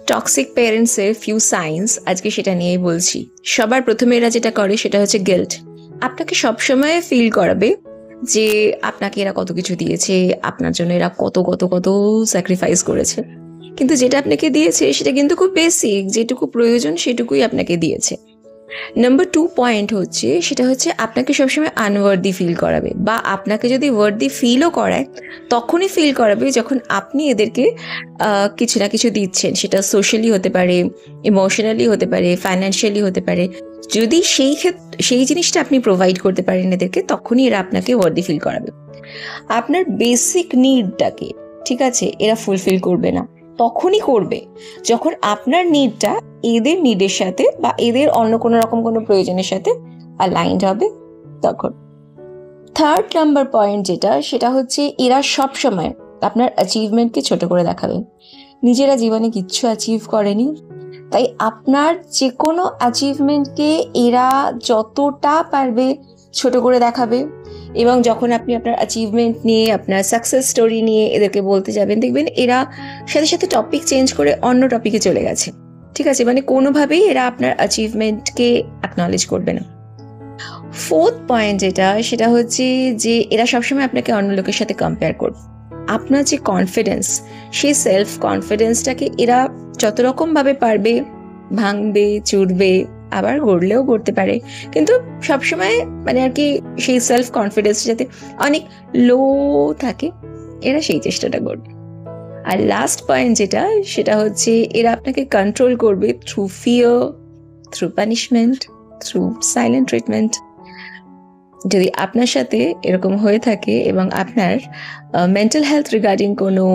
Toxic প্যারেন্টসের few science, আজকে সেটা নিয়েই বলছি। সবার প্রথমে এরা যেটা করে সেটা হচ্ছে গিল্ট। আপনাকে সবসময় ফিল করাবে যে আপনাকে এরা কত কিছু দিয়েছে, আপনার জন্য এরা কত কত কত স্যাক্রিফাইস করেছে, কিন্তু যেটা আপনাকে দিয়েছে সেটা কিন্তু খুব বেসিক, যেটুকু প্রয়োজন সেটুকুই আপনাকে দিয়েছে। নাম্বার 2 পয়েন্ট হচ্ছে, সেটা হচ্ছে আপনাকে সবসময় আনওয়ার্দি ফিল করাবে, বা আপনাকে যদি ওয়ার্দি ফিলও করায় তখনই ফিল করাবে যখন আপনি এদেরকে কিছু না কিছু দিচ্ছেন। সেটা সোশ্যালি হতে পারে, ইমোশনালি হতে পারে, ফাইন্যান্সিয়ালি হতে পারে। যদি সেই জিনিসটা আপনি প্রোভাইড করতে পারেন এদেরকে, তখনই এরা আপনাকে ওয়ার্দি ফিল করাবে। আপনার বেসিক নিডটাকে, ঠিক আছে, এরা ফুলফিল করবে না, তখনই করবে যখন আপনার নিডটা এদের নিডের সাথে বা এদের অন্য কোনো রকম কোনো প্রয়োজনের সাথে অ্যালাইন্ড হবে তখন। থার্ড নাম্বার পয়েন্ট যেটা, সেটা হচ্ছে এরা সব সময় আপনার অ্যাচিভমেন্টকে ছোট করে দেখাবে। নিজেরা জীবনে কিচ্ছু অ্যাচিভ করেনি, তাই আপনার যে কোনো অ্যাচিভমেন্টকে এরা যতটা পারবে ছোট করে দেখাবে। এবং যখন আপনি আপনার অ্যাচিভমেন্ট নিয়ে, আপনার সাকসেস স্টোরি নিয়ে এদেরকে বলতে যাবেন, দেখবেন এরা সাথে সাথে টপিক চেঞ্জ করে অন্য টপিকে চলে গেছে। ঠিক আছে, মানে কোনোভাবেই এরা আপনার অ্যাচিভমেন্টকে অ্যাকনলেজ করবে না। ফোর্থ পয়েন্ট যেটা, সেটা হচ্ছে যে এরা সবসময় আপনাকে অন্য লোকের সাথে কম্পেয়ার করবে। আপনার যে কনফিডেন্স, সেই সেলফ কনফিডেন্সটাকে এরা যত রকমভাবে পারবে ভাঙবে, চুরবে, আবার গড়লেও গড়তে পারে, কিন্তু সবসময় মানে আর কি সেই সেলফ কনফিডেন্স যাতে অনেক লো থাকে, এরা সেই চেষ্টাটা করবে। আর লাস্ট পয়েন্ট যেটা, সেটা হচ্ছে এরা আপনাকে কন্ট্রোল করবে through fear, through punishment, through silent treatment. যদি আপনার সাথে এরকম হয়ে থাকে এবং আপনার মেন্টাল হেলথ রিগার্ডিং কোনো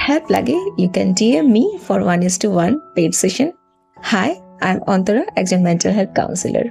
হেল্প লাগে, you can DM me for 1:1 paid session. Hi, I am Antara, একজন মেন্টাল হেলথ কাউন্সিলর।